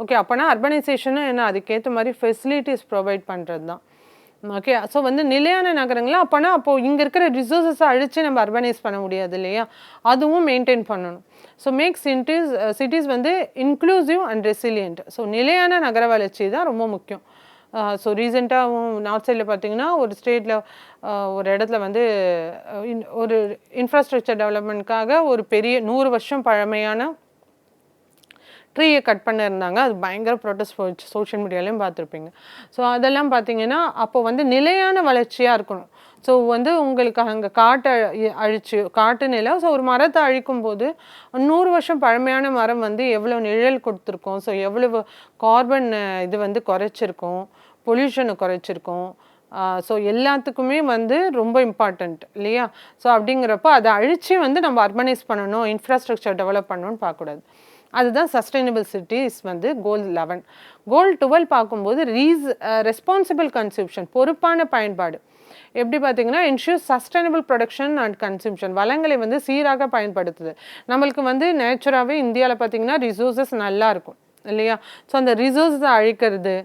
ஓகே, அப்போனா அர்பனைசேஷனும் என்ன, அதுக்கேற்ற மாதிரி ஃபெசிலிட்டிஸ் ப்ரொவைட் பண்ணுறது தான். ஓகே, ஸோ வந்து நிலையான நகரங்கள்லாம் அப்போனா அப்போது இங்கே இருக்கிற ரிசோர்ஸஸை அழித்து நம்ம அர்பனைஸ் பண்ண முடியாது இல்லையா, அதுவும் மெயின்டைன் பண்ணணும். ஸோ மேக் சிட்டிஸ் வந்து இன்க்ளூசிவ் அண்ட் ரெசிலியன்ட். ஸோ நிலையான நகர வளர்ச்சி தான் ரொம்ப முக்கியம். ஸோ ரீசெண்டாகவும் நார்த் சைடில் பார்த்தீங்கன்னா ஒரு ஸ்டேட்டில் ஒரு இடத்துல வந்து ஒரு இன்ஃப்ராஸ்ட்ரக்சர் டெவலப்மெண்ட்காக ஒரு பெரிய 100 வருஷம் பழமையான ட்ரீயை கட் பண்ணியிருந்தாங்க. அது பயங்கர ப்ரொட்டஸ்ட் போச்சு, சோஷியல் மீடியாலையும் பார்த்துருப்பீங்க. ஸோ அதெல்லாம் பார்த்தீங்கன்னா அப்போ வந்து நிலையான வளர்ச்சியாக இருக்கணும். ஸோ வந்து உங்களுக்கு அங்கே காட்டை அழிச்சு காட்டு நிலம், ஸோ ஒரு மரத்தை அழிக்கும் போது 100 வருஷம் பழமையான மரம் வந்து எவ்வளோ நிழல் கொடுத்துருக்கோம், ஸோ எவ்வளவு கார்பன் இது வந்து குறைச்சிருக்கோம், பொல்யூஷனை குறைச்சிருக்கோம். ஸோ எல்லாத்துக்குமே வந்து ரொம்ப இம்பார்ட்டண்ட் இல்லையா. ஸோ அப்படிங்கிறப்போ அதை அழித்து வந்து நம்ம அர்பனைஸ் பண்ணணும், இன்ஃப்ராஸ்ட்ரக்சர் டெவலப் பண்ணணும்னு பார்க்கக்கூடாது. அதுதான் சஸ்டைனபிள் சிட்டிஸ் வந்து கோல் 11. கோல் 12 பார்க்கும்போது ரெஸ்பான்சிபிள் கன்சம்ஷன், பொறுப்பான பயன்பாடு. எப்படி பார்த்தீங்கன்னா ensure sustainable production and consumption, வளங்களை வந்து சீராக பயன்படுத்துது. நம்மளுக்கு வந்து நேச்சுராகவே இந்தியாவில் பார்த்தீங்கன்னா ரிசோர்ஸஸ் நல்லா இருக்கும் இல்லையா? ஸோ அந்த ரிசோர்ஸை அழிக்கிறது,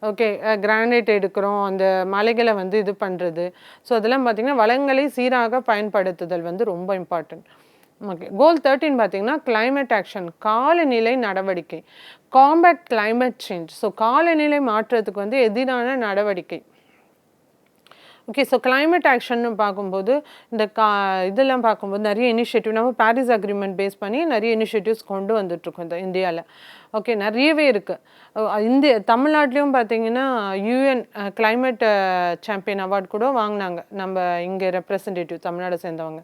ஓகே, கிரானைட் எடுக்கிறோம், அந்த மலைகளை வந்து இது பண்ணுறது. ஸோ அதெல்லாம் பார்த்திங்கன்னா வளங்களை சீராக பயன்படுத்துதல் வந்து ரொம்ப இம்பார்ட்டன்ட். ஓகே, கோல் 13 பார்த்தீங்கன்னா கிளைமேட் ஆக்ஷன், காலநிலை நடவடிக்கை, காம்பேட் கிளைமேட் சேஞ்ச். ஸோ காலநிலை மாற்றத்துக்கு வந்து எதிரான நடவடிக்கை. ஓகே, ஸோ கிளைமேட் ஆக்ஷன்னு பார்க்கும்போது இந்த இதெல்லாம் பார்க்கும்போது நிறைய இனிஷியேட்டிவ், நம்ம பாரிஸ் அக்ரிமெண்ட் பேஸ் பண்ணி நிறைய இனிஷியேட்டிவ்ஸ் கொண்டு வந்துட்ருக்கோம் இந்த இந்தியாவில். ஓகே, நிறையவே இருக்குது. தமிழ்நாட்டிலையும் பார்த்தீங்கன்னா யூஎன் கிளைமேட் சாம்பியன் அவார்ட் கூட வாங்கினாங்க நம்ம இங்கே ரெப்ரசன்டேட்டிவ் தமிழ்நாடு சேர்ந்தவங்க.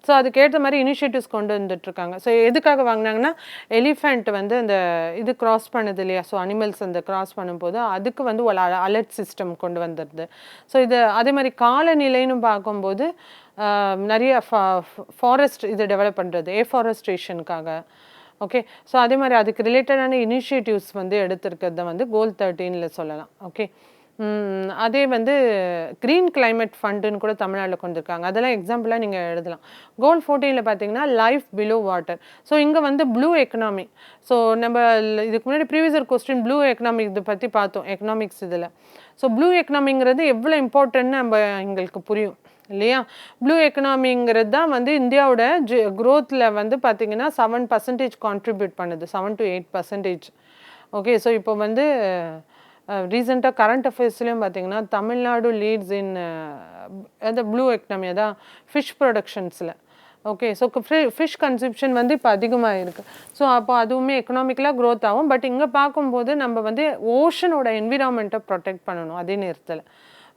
ஸோ அதுக்கேற்ற மாதிரி இனிஷியேட்டிவ்ஸ் கொண்டு வந்துட்டுருக்காங்க. ஸோ எதுக்காக வாங்கினாங்கன்னா எலிஃபெண்ட் வந்து அந்த இது கிராஸ் பண்ணுது இல்லையா? ஸோ அனிமல்ஸ் அந்த கிராஸ் பண்ணும்போது அதுக்கு வந்து ஒரு அலர்ட் சிஸ்டம் கொண்டு வந்துடுது. ஸோ இது அதே மாதிரி காலநிலைன்னு பார்க்கும்போது நிறைய ஃபாரஸ்ட் இது டெவலப் பண்ணுறது, ஏஃபாரஸ்ட்ரேஷனுக்காக. ஓகே, ஸோ அதே மாதிரி அதுக்கு ரிலேட்டடான இனிஷியேட்டிவ்ஸ் வந்து எடுத்திருக்கிறத வந்து கோல் 13ல் சொல்லலாம். ஓகே, அதே வந்து க்ரீன் கிளைமேட் ஃபண்டுன்னு கூட தமிழ்நாட்டில் கொண்டு வந்திருக்காங்க. அதெல்லாம் எக்ஸாம்பிளாக நீங்கள் எழுதலாம். கோல் 14ல் பார்த்தீங்கன்னா லைஃப் பிலோ வாட்டர். ஸோ இங்கே வந்து ப்ளூ எக்கனாமி. ஸோ நம்ம இதுக்கு முன்னாடி ப்ரீவியஸ் கொஸ்டின் ப்ளூ எக்கனாமி இதை பற்றி பார்த்தோம் எக்கனாமிக்ஸ் இதில். ஸோ ப்ளூ எக்கனாமிங்கிறது எவ்வளோ இம்பார்ட்டன்ட்னு நம்ம எங்களுக்கு புரியும் இல்லையா? ப்ளூ எக்கனாமிங்கிறது தான் வந்து இந்தியாவோட க்ரோத்தில் வந்து பார்த்திங்கன்னா 7% கான்ட்ரிபியூட் பண்ணுது, 7 to 8%. ஓகே, ஸோ இப்போ வந்து ரீசெண்டாக கரண்ட் அஃபேர்ஸ்லேயும் பார்த்தீங்கன்னா தமிழ்நாடு லீட்ஸ் இன் அந்த ப்ளூ எக்கனாமி, அதான் ஃபிஷ் ப்ரொடக்ஷன்ஸில். ஓகே, ஸோ ஃபிஷ் கன்சம்ஷன் வந்து இப்போ அதிகமாக இருக்குது. ஸோ அப்போ அதுவுமே எக்கனாமிக்கலாக க்ரோத் ஆகும். பட் இங்கே பார்க்கும்போது நம்ம வந்து ஓஷனோட என்விரான்மெண்ட்டை ப்ரொடெக்ட் பண்ணணும். அதே நேரத்தில்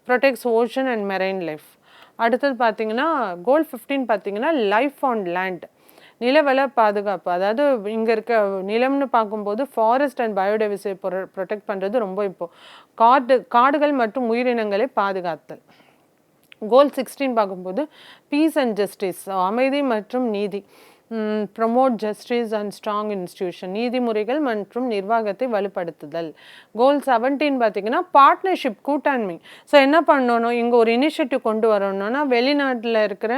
protects ocean and marine life. அடுத்தது பார்த்தீங்கன்னா கோல் 15 பார்த்தீங்கன்னா லைஃப் ஆன் லேண்ட், நிலவள பாதுகாப்பு. அதாவது இங்கே இருக்க நிலம்னு பார்க்கும்போது ஃபாரஸ்ட் அண்ட் பயோடைவர்சிட்டி ப்ரொடெக்ட் பண்ணுறது ரொம்ப காடுகள் மற்றும் உயிரினங்களை பாதுகாத்தல். கோல் 16 பார்க்கும்போது பீஸ் அண்ட் ஜஸ்டிஸ், அமைதி மற்றும் நீதி, promote justice and strong institution, நீதிமுறைகள் மற்றும் நிர்வாகத்தை வலுப்படுத்துதல். கோல் 17 பார்த்தீங்கன்னா பார்ட்னர்ஷிப், கூட்டாண்மை. ஸோ என்ன பண்ணணும், இங்கே ஒரு இனிஷியேட்டிவ் கொண்டு வரணும்னா வெளிநாட்டில் இருக்கிற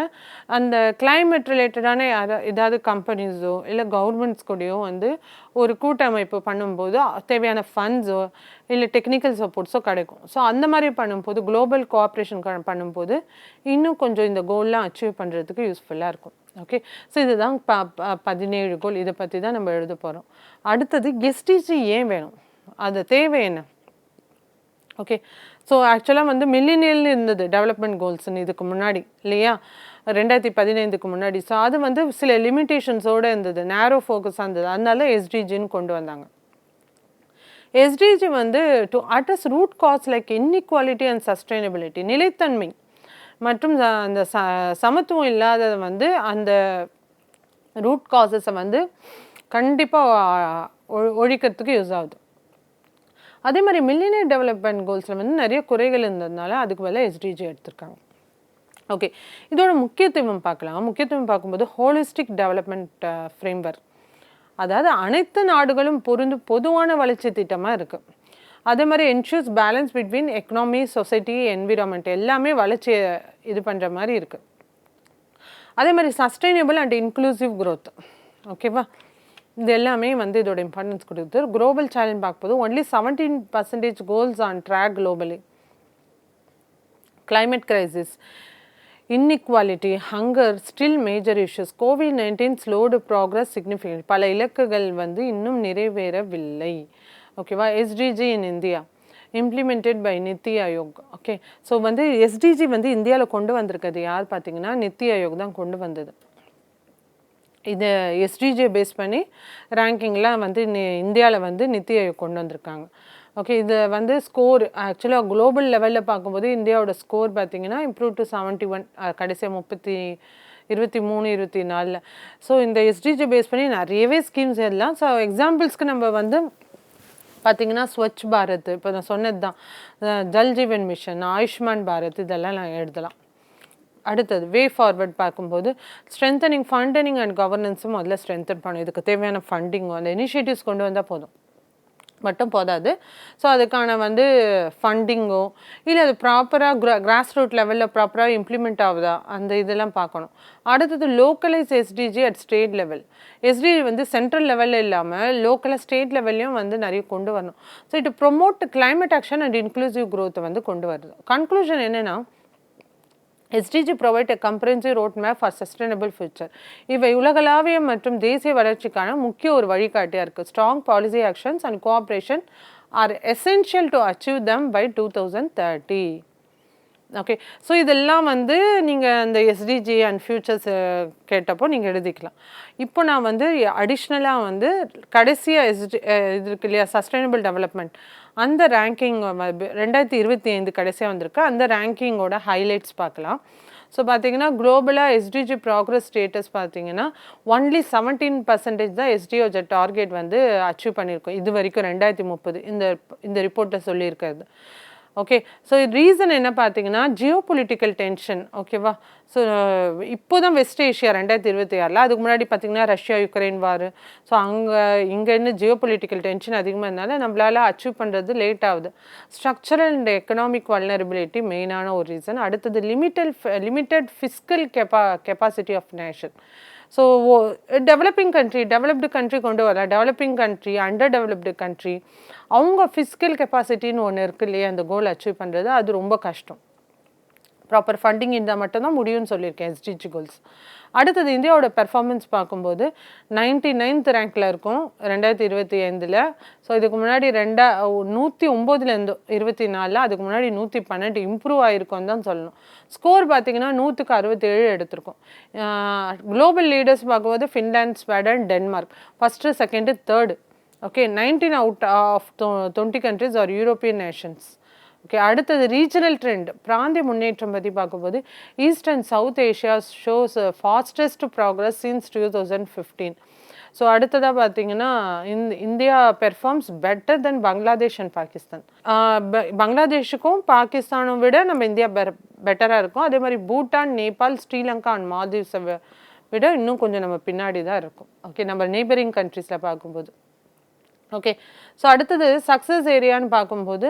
அந்த கிளைமேட் ரிலேட்டடான ஏதாவது கம்பெனிஸோ இல்லை கவர்மெண்ட்ஸ் கூடயோ வந்து ஒரு கூட்டமைப்பு பண்ணும்போது தேவையான ஃபண்ட்ஸோ இல்லை டெக்னிக்கல் சப்போர்ட்ஸோ கிடைக்கும். ஸோ அந்த மாதிரி பண்ணும்போது குளோபல் கோஆப்ரேஷன் பண்ணும்போது இன்னும் கொஞ்சம் இந்த கோல்லாம் அச்சீவ் பண்ணுறதுக்கு யூஸ்ஃபுல்லாக இருக்கும். ஓகே, ஸோ இதுதான் 17 கோல். இதை பற்றி தான் நம்ம எழுத போகிறோம். அடுத்தது எஸ்டிஜி ஏன் வேணும், அது தேவை என்ன? ஓகே, ஸோ ஆக்சுவலாக வந்து மில்லினியல் இருந்தது டெவலப்மெண்ட் கோல்ஸ்ன்னு இதுக்கு முன்னாடி இல்லையா, 2015க்கு முன்னாடி. ஸோ அது வந்து சில லிமிட்டேஷன்ஸோடு இருந்தது, நேரோ ஃபோக்கஸாக இருந்தது. அதனால எஸ்டிஜின்னு கொண்டு வந்தாங்க. எஸ்டிஜி வந்து to address root causes like inequality and sustainability, நிலைத்தன்மை மற்றும் அந்த சமத்துவம் இல்லாததை வந்து அந்த ரூட் காசஸை வந்து கண்டிப்பாக ஒழிக்கிறதுக்கு யூஸ் ஆகுது. அதே மாதிரி மில்லினியர் டெவலப்மெண்ட் கோல்ஸில் வந்து நிறைய குறைகள் இருந்ததுனால அதுக்கு பதிலாக எஸ்டிஜி எடுத்திருக்காங்க. ஓகே, இதோட முக்கியத்துவம் பார்க்கலாம். முக்கியத்துவம் பார்க்கும்போது ஹோலிஸ்டிக் டெவலப்மெண்ட் ஃப்ரேம்வொர்க், அதாவது அனைத்து நாடுகளும் பொதுவான வளர்ச்சி திட்டமாக இருக்குது. அதே மாதிரி ensures balance between economy, society, environment எல்லாமே வளர்ச்சியை இது பண்ணுற மாதிரி இருக்குது. அதே மாதிரி சஸ்டைனபிள் அண்ட் இன்க்ளூசிவ் க்ரோத். ஓகேவா, இது எல்லாமே வந்து இதோட இம்பார்ட்டன்ஸ் கொடுக்குது. குளோபல் சேலஞ்ச் பார்க்கும்போது only 17% goals on track globally. Climate crisis, inequality, hunger still major issues. COVID slowed progress significant, பல இலக்குகள் வந்து இன்னும் நிறைவேறவில்லை. ஓகேவா, SDG in India implemented by NITI Aayog. Okay, so வந்து எஸ்டிஜி வந்து இந்தியாவில் கொண்டு வந்திருக்கிறது யார் பார்த்தீங்கன்னா நித்தி ஆயோக் தான் கொண்டு வந்தது. இதை எஸ்டிஜியை பேஸ் பண்ணி ரேங்கிங்லாம் வந்து இந்தியாவில் வந்து நித்தி ஆயோக் கொண்டு வந்திருக்காங்க. ஓகே, இதை வந்து ஸ்கோர் ஆக்சுவலாக குளோபல் லெவலில் பார்க்கும்போது இந்தியாவோட ஸ்கோர் பார்த்தீங்கன்னா இம்ப்ரூவ் டு 71, கடைசியாக 23-24. ஸோ இந்த எஸ்டிஜி பேஸ் பண்ணி நிறையவே ஸ்கீம்ஸ் எழுதலாம். ஸோ எக்ஸாம்பிள்ஸ்க்கு நம்ம வந்து பார்த்திங்கன்னா ஸ்வச் பாரத், இப்போ நான் சொன்னது தான், ஜல் ஜீவன் மிஷன், ஆயுஷ்மான் பாரத், இதெல்லாம் நான் எழுதலாம். அடுத்தது வே ஃபார்வர்ட் பார்க்கும்போது ஸ்ட்ரென்தனிங் ஃபண்டனிங் அண்ட் கவர்னன்ஸும் முதல்ல ஸ்ட்ரென்தன் பண்ணும். இதுக்கு தேவையான ஃபண்டிங்கோ அந்த இனிஷியேட்டிவ்ஸ் கொண்டு வந்தால் போதும் மட்டும் போதாது. ஸோ அதுக்கான வந்து ஃபண்டிங்கோ இல்லை அது ப்ராப்பராக கிராஸ் ரூட் லெவலில் ப்ராப்பராக இம்ப்ளிமெண்ட் ஆகுதா அந்த இதெல்லாம் பார்க்கணும். அடுத்தது localise SDG at state level. SDG வந்து சென்ட்ரல் லெவலில் இல்லாமல் லோக்கலாக ஸ்டேட் லெவல்லையும் வந்து நிறைய கொண்டு வரணும். So it promote climate action and inclusive க்ரோத்தை வந்து கொண்டு வருது. கன்க்ளூஷன் என்னென்னா SDG provide a comprehensive roadmap for sustainable future. இவை உலகளாவிய மற்றும் தேசிய வளர்ச்சிக்கான முக்கிய ஒரு வழிகாட்டியா இருக்கு. Strong policy actions and cooperation are essential to achieve them by 2030. Okay, so இதெல்லாம் வந்து நீங்கள் அந்த எஸ்டிஜி அண்ட் ஃபியூச்சர்ஸ் கேட்டப்போ நீங்கள் எழுதிக்கலாம். இப்போ நான் வந்து அடிஷ்னலாக வந்து கடைசியாக இது இருக்கு இல்லையா சஸ்டைனபிள் டெவலப்மெண்ட் அந்த ரேங்கிங் 2025 கடைசியாக வந்திருக்கு. அந்த ரேங்கிங்கோட ஹைலைட்ஸ் பார்க்கலாம். ஸோ பார்த்தீங்கன்னா குளோபலாக எஸ்டிஜி ப்ராக்ரஸ் ஸ்டேட்டஸ் பார்த்தீங்கன்னா ஒன்லி 17% தான் எஸ்டிஓஜ டார்கெட் வந்து அச்சீவ் பண்ணியிருக்கோம் இது வரைக்கும் 2030 இந்த ரிப்போர்ட்டில் சொல்லியிருக்கிறது. ஓகே, ஸோ ரீசன் என்ன பார்த்தீங்கன்னா ஜியோ பொலிட்டிக்கல் டென்ஷன். ஓகேவா, ஸோ இப்போ தான் வெஸ்ட் ஏஷியா 2026 அதுக்கு முன்னாடி பார்த்தீங்கன்னா ரஷ்யா யுக்ரைன் வார். ஸோ இங்கே இன்னும் ஜியோ பொலிட்டிக்கல் டென்ஷன் அதிகமாக இருந்தாலும் நம்மளால் அச்சீவ் பண்ணுறது லேட் ஆகுது. ஸ்ட்ரக்சரல் அண்ட் எக்கனாமிக் வல்னரபிலிட்டி மெயினான ஒரு ரீசன். அடுத்தது limited fiscal capacity of nation. So developed country கொண்டு வரலாம். Developing country under developed country அவங்க ஃபிஸ்கல் கெப்பாசிட்டின்னு ஒன்று இருக்கு இல்லையா அந்த கோல் அச்சீவ் பண்ணுறது அது ரொம்ப கஷ்டம். ப்ராப்பர் ஃபண்டிங் இருந்தால் மட்டும்தான் முடியும்னு சொல்லியிருக்கேன் எஸ்டிஜி கோல்ஸ். அடுத்தது இந்தியாவோட பெர்ஃபார்மன்ஸ் பார்க்கும்போது 99th ரேங்க்கில் இருக்கும் 2025. ஸோ இதுக்கு முன்னாடி 109 24 அதுக்கு முன்னாடி 112 இம்ப்ரூவ் ஆகிருக்கும்னு தான் சொல்லணும். ஸ்கோர் பார்த்தீங்கன்னா 100க்கு 67 எடுத்திருக்கோம். குளோபல் லீடர்ஸ் பார்க்கும்போது Finland, Sweden, Denmark first, second, third. Okay, 19 out of 20 countries are European nations. Okay, அடுத்தது ரீஜனல் ட்ரெண்ட் பிராந்திய முன்னேற்றம் பற்றி பார்க்கும்போது east and south Asia shows fastest progress since 2015. So அடுத்ததாக பார்த்தீங்கன்னா India performs better than Bangladesh and Pakistan. பங்களாதேஷுக்கும் பாகிஸ்தானும் விட நம்ம இந்தியா பெட்டராக இருக்கும். அதே மாதிரி பூட்டான், நேபாள், ஸ்ரீலங்கா அண்ட் மால்தீவ்ஸை விட இன்னும் கொஞ்சம் நம்ம பின்னாடி தான் இருக்கும். ஓகே, நம்ம நெய்பரிங் கண்ட்ரீஸில் பார்க்கும்போது. ஓகே, ஸோ அடுத்தது சக்ஸஸ் ஏரியான்னு பார்க்கும்போது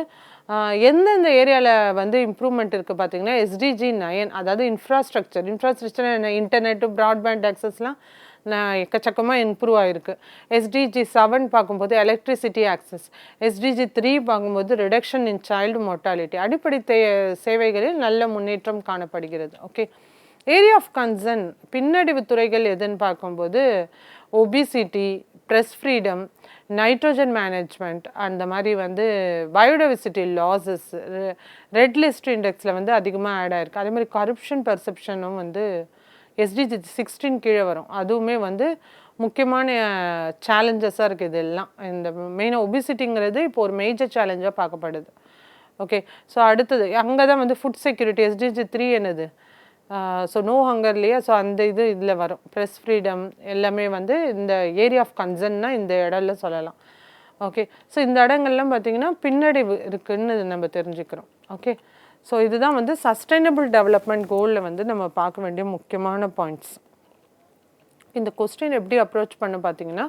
எந்தெந்த ஏரியாவில் வந்து இம்ப்ரூவ்மெண்ட் இருக்குது பார்த்தீங்கன்னா எஸ்டிஜி 9 அதாவது இன்ஃப்ராஸ்ட்ரக்சர் என்ன இன்டர்நெட்டு ப்ராட்பேண்ட் ஆக்சஸ்லாம் எக்கச்சக்கமாக இம்ப்ரூவ் ஆகிருக்கு. எஸ்டிஜி 7 பார்க்கும்போது எலக்ட்ரிசிட்டி ஆக்சஸ். எஸ்டிஜி 3 பார்க்கும்போது ரிடக்ஷன் இன் சைல்டு மோர்டாலிட்டி. அடிப்படை சேவைகளில் நல்ல முன்னேற்றம் காணப்படுகிறது. ஓகே, ஏரியா ஆஃப் கன்சர்ன் பின்னடைவு துறைகள் எதுன்னு பார்க்கும்போது obesity, press freedom, nitrogen management அந்த மாதிரி வந்து பயோடைவர்சிட்டி லாஸஸ் ரெட் லிஸ்ட் இண்டெக்ஸில் வந்து அதிகமாக ஆட் ஆகிருக்கு. அதே மாதிரி கரப்ஷன் பெர்செப்ஷனும் வந்து எஸ்டிஜி 16 கீழே வரும். அதுவுமே வந்து முக்கியமான சேலஞ்சஸாக இருக்குது. இதெல்லாம் இந்த மெயினாக ஒபிசிட்டிங்கிறது இப்போ ஒரு மேஜர் சேலஞ்சாக பார்க்கப்படுது. ஓகே, ஸோ அடுத்தது அங்கே தான் வந்து ஃபுட் செக்யூரிட்டி எஸ்டிஜி 3 என்னது ஸோ நோ ஹங்கர் இல்லையா. ஸோ அந்த இதில் வரும் ப்ரெஸ் ஃப்ரீடம் எல்லாமே வந்து இந்த ஏரியா ஆஃப் கன்சர்ன்னா இந்த இடம்ல சொல்லலாம். ஓகே, ஸோ இந்த இடங்கள்லாம் பார்த்திங்கன்னா பின்னடைவு இருக்குதுன்னு நம்ம தெரிஞ்சுக்கிறோம். ஓகே, ஸோ இதுதான் வந்து சஸ்டைனபிள் டெவலப்மெண்ட் கோலில் வந்து நம்ம பார்க்க வேண்டிய முக்கியமான பாயிண்ட்ஸ். இந்த கொஸ்டின் எப்படி அப்ரோச் பண்ண பார்த்தீங்கன்னா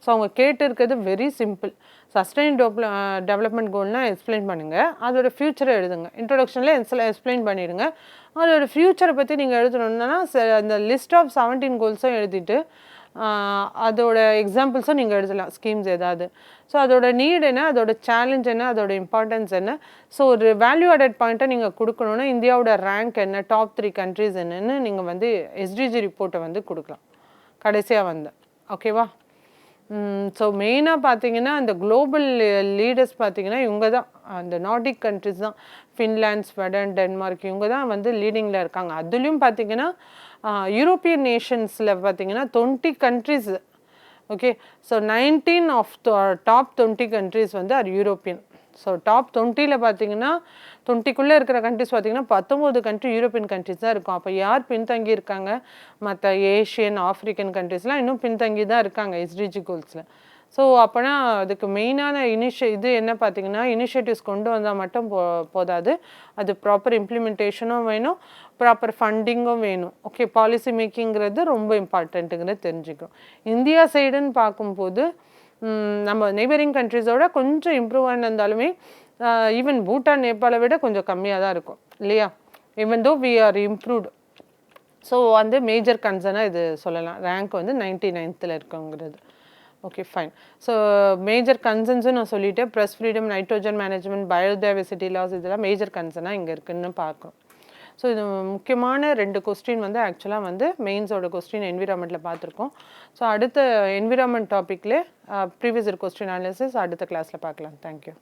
ஸோ அவங்க கேட்டிருக்கிறது வெரி சிம்பிள். டெவலப்மெண்ட் கோல்னால் எக்ஸ்பிளைன் பண்ணுங்கள், அதோட ஃப்யூச்சரை எழுதுங்க. இன்ட்ரொடக்ஷனில் எக்ஸ்பிளைன் பண்ணிவிடுங்க. அதோட ஃப்யூச்சரை பற்றி நீங்கள் எழுதணுன்னா அந்த லிஸ்ட் ஆஃப் 17 கோல்ஸும் எழுதிட்டு அதோட எக்ஸாம்பிள்ஸும் நீங்கள் எழுதலாம், ஸ்கீம்ஸ் ஏதாவது. ஸோ அதோட நீட் என்ன, அதோட சேலஞ்ச் என்ன, அதோட இம்பார்ட்டன்ஸ் என்ன. ஸோ ஒரு வேல்யூ ஆடட் பாயிண்ட்டை நீங்கள் கொடுக்கணுன்னா இந்தியாவோட ரேங்க் என்ன, டாப் 3 கண்ட்ரீஸ் என்னன்னு நீங்கள் வந்து எஸ்டிஜி ரிப்போர்ட்டை வந்து கொடுக்கலாம் கடைசியாக வந்து. ஓகேவா, ஸோ மெயினாக பார்த்தீங்கன்னா அந்த குளோபல் லீடர்ஸ் பார்த்தீங்கன்னா இவங்க தான், அந்த நார்டிக் கண்ட்ரிஸ் தான், ஃபின்லாண்ட், ஸ்வீடன், டென்மார்க் இவங்க தான் வந்து லீடிங்கில் இருக்காங்க. அதுலேயும் பார்த்தீங்கன்னா யூரோப்பியன் நேஷன்ஸில் பார்த்தீங்கன்னா 20 countries. Okay, so 19 of top 20 countries வந்து ஆர் யூரோப்பியன். ஸோ டாப் 20ல் பார்த்தீங்கன்னா 20க்குள்ளே இருக்கிற கண்ட்ரிஸ் பார்த்தீங்கன்னா 19 கண்ட்ரி யூரோப்பியன் கண்ட்ரிஸ் தான் இருக்கும். அப்போ யார் பின்தங்கி இருக்காங்க? மற்ற ஏஷியன், ஆஃப்ரிக்கன் கண்ட்ரிஸ்லாம் இன்னும் பின்தங்கி தான் இருக்காங்க எஸ்டிஜி கோல்ஸில். ஸோ அப்போனா அதுக்கு மெயினான இது என்ன பார்த்தீங்கன்னா, இனிஷியேட்டிவ்ஸ் கொண்டு வந்தால் மட்டும் போதாது. அது ப்ராப்பர் இம்ப்ளிமெண்டேஷனும் வேணும், ப்ராப்பர் ஃபண்டிங்கும் வேணும். ஓகே, பாலிசி மேக்கிங்கிறது ரொம்ப இம்பார்ட்டண்ட்டுங்கிறது தெரிஞ்சுக்கணும். இந்தியா சைடுன்னு பார்க்கும்போது நம்ம நெய்பரிங் கண்ட்ரீஸோட கொஞ்சம் இம்ப்ரூவ் ஆனிருந்தாலுமே ஈவன் பூட்டான், நேபாளை விட கொஞ்சம் கம்மியாக தான் இருக்கும் இல்லையா? Even though we are improved. So வந்து மேஜர் கன்சர்னாக இது சொல்லலாம். ரேங்க் வந்து 99th இருக்குங்கிறது. Okay, fine. ஸோ மேஜர் கன்சர்ன்ஸும் நான் சொல்லிட்டேன். Press freedom, nitrogen management, biodiversity loss, இதெல்லாம் மேஜர் கன்சர்னாக இங்கே இருக்குன்னு பார்க்குறோம். ஸோ இது முக்கியமான 2 கொஸ்டின் வந்து ஆக்சுவலாக வந்து மெயின்ஸோட கொஸ்டின் என்விரான்மெண்ட்டில் பார்த்துருக்கோம். ஸோ அடுத்த என்விரான்மெண்ட் டாப்பிக்கில் ப்ரீவியஸ் இயர் கொஸ்டின் அனாலிசிஸ் அடுத்த கிளாஸில் பார்க்கலாம். தேங்க்யூ.